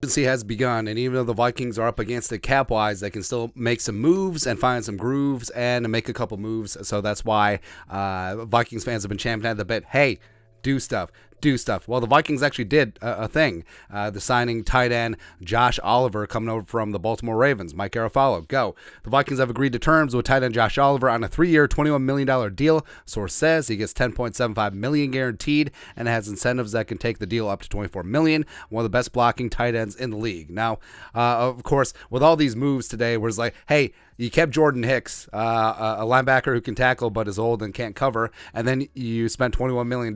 Has begun, and even though the Vikings are up against it cap-wise, they can still make some moves and find some grooves and make a couple moves. So that's why Vikings fans have been championing at the bit. Hey, do stuff. Do stuff. Well, the Vikings actually did a thing. The signing tight end Josh Oliver coming over from the Baltimore Ravens. Mike Garofalo, go. The Vikings have agreed to terms with tight end Josh Oliver on a 3-year, $21 million deal. Source says he gets $10.75 million guaranteed and has incentives that can take the deal up to $24 million. One of the best blocking tight ends in the league. Now, of course, with all these moves today, where it's like, hey, you kept Jordan Hicks, a linebacker who can tackle but is old and can't cover, and then you spent $21 million,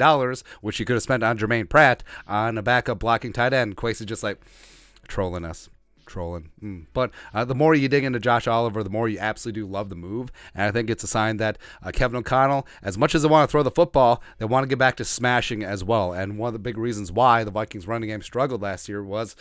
which you could have spent on Jermaine Pratt, on a backup blocking tight end. Quase just like trolling us. But the more you dig into Josh Oliver, the more you absolutely do love the move. And I think it's a sign that Kevin O'Connell, as much as they want to throw the football, they want to get back to smashing as well. And one of the big reasons why the Vikings running game struggled last year was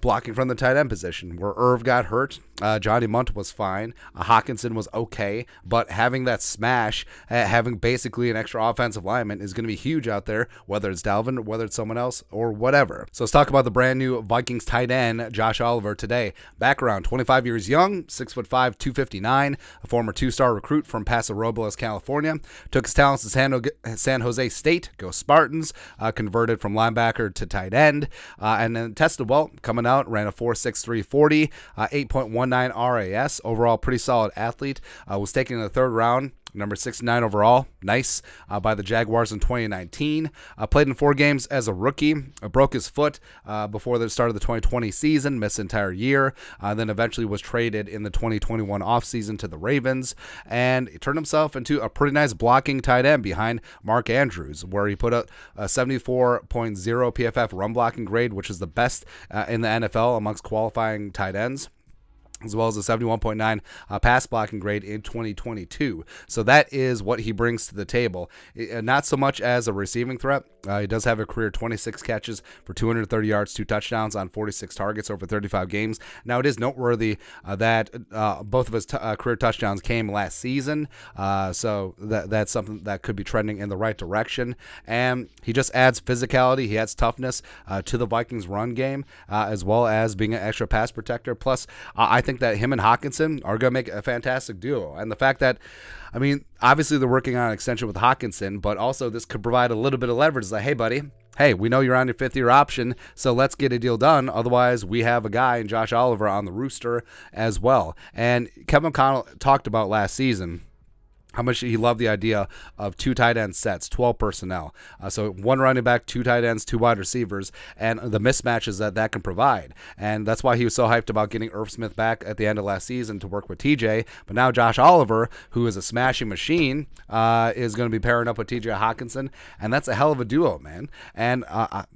blocking from the tight end position, where Irv got hurt. Johnny Munt was fine. Hockenson was okay, but having that smash, having basically an extra offensive lineman is going to be huge out there, whether it's Dalvin, whether it's someone else, or whatever. So let's talk about the brand new Vikings tight end, Josh Oliver, today. Background, 25 years young, 6'5", 259, a former 2-star recruit from Paso Robles, California. Took his talents to San Jose State, go Spartans, converted from linebacker to tight end, and then tested well, coming out, ran a 4.63 40, 8.19 RAS. Overall, pretty solid athlete. Was taken in the 3rd round, number 69 overall. Nice, by the Jaguars in 2019. Played in 4 games as a rookie. Broke his foot before the start of the 2020 season. Missed the entire year. Then eventually was traded in the 2021 offseason to the Ravens. And he turned himself into a pretty nice blocking tight end behind Mark Andrews, where he put a 74.0 PFF run blocking grade, which is the best in the NFL amongst qualifying tight ends, as well as a 71.9 pass blocking grade in 2022. So that is what he brings to the table. Not so much as a receiving threat. He does have a career 26 catches for 230 yards, 2 touchdowns on 46 targets over 35 games. Now, it is noteworthy that both of his career touchdowns came last season, so that's something that could be trending in the right direction. And he just adds physicality. He adds toughness to the Vikings run game, as well as being an extra pass protector. Plus, I think that him and Hockenson are going to make a fantastic duo. And the fact that, I mean, obviously they're working on an extension with Hockenson, but also this could provide a little bit of leverage. It's like, hey, buddy, hey, we know you're on your 5th-year option, so let's get a deal done. Otherwise, we have a guy in Josh Oliver on the rooster as well. And Kevin O'Connell talked about last season how much he loved the idea of 2 tight end sets, 12 personnel. So 1 running back, 2 tight ends, 2 wide receivers, and the mismatches that can provide. And that's why he was so hyped about getting Irv Smith back at the end of last season to work with TJ. But now Josh Oliver, who is a smashing machine, is going to be pairing up with TJ Hockenson, and that's a hell of a duo, man. And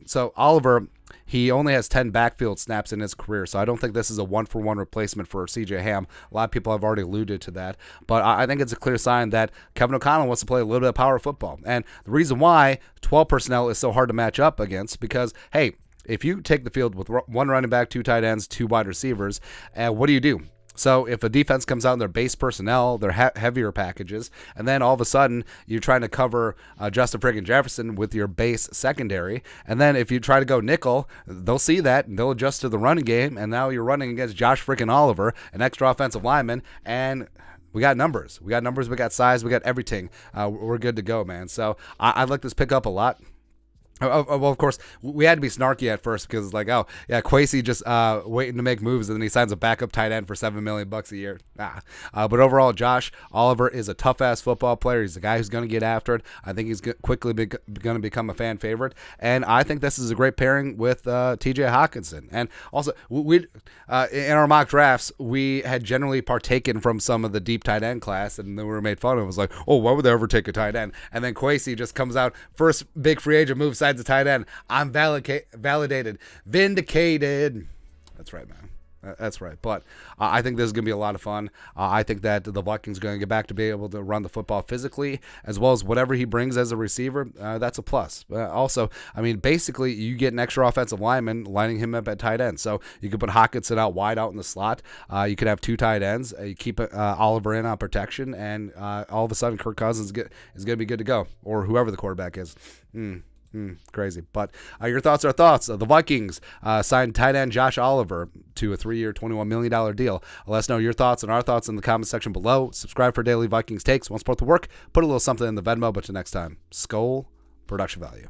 so Oliver, he only has 10 backfield snaps in his career, so I don't think this is a one-for-one replacement for C.J. Ham. A lot of people have already alluded to that, but I think it's a clear sign that Kevin O'Connell wants to play a little bit of power football. And the reason why 12 personnel is so hard to match up against, because, hey, if you take the field with 1 running back, 2 tight ends, 2 wide receivers, what do? So if a defense comes out in their base personnel, their heavier packages, and then all of a sudden you're trying to cover Justin friggin' Jefferson with your base secondary, and then if you try to go nickel, they'll see that and they'll adjust to the running game, and now you're running against Josh friggin' Oliver, an extra offensive lineman, and we got numbers. We got size, we got everything. We're good to go, man. So I like this pickup a lot. Well, of course, we had to be snarky at first because it's like, oh, yeah, Kwesi just waiting to make moves, and then he signs a backup tight end for $7 million a year. But overall, Josh Oliver is a tough-ass football player. He's a guy who's going to get after it. I think he's quickly going to become a fan favorite, and I think this is a great pairing with TJ Hockenson. And also, we in our mock drafts, we had generally partaken from some of the deep tight end class, and then we were made fun of. It was like, oh, why would they ever take a tight end? And then Kwesi just comes out, first big free agent move, sides the tight end. I'm validated, vindicated. That's right, man. That's right. But I think this is going to be a lot of fun. I think that the Vikings are going to get back to be able to run the football physically, as well as whatever he brings as a receiver. That's a plus. Also, I mean, basically, you get an extra offensive lineman lining him up at tight end. So you could put Hockenson out wide out in the slot. You could have 2 tight ends. You keep Oliver in on protection, and all of a sudden, Kirk Cousins is going to be good to go, or whoever the quarterback is. Crazy. But your thoughts are thoughts. The Vikings signed tight end Josh Oliver to a 3-year, $21 million deal. Let us know your thoughts and our thoughts in the comment section below. Subscribe for daily Vikings takes. Want to support the work? Put a little something in the Venmo. But till next time, Skol, production value.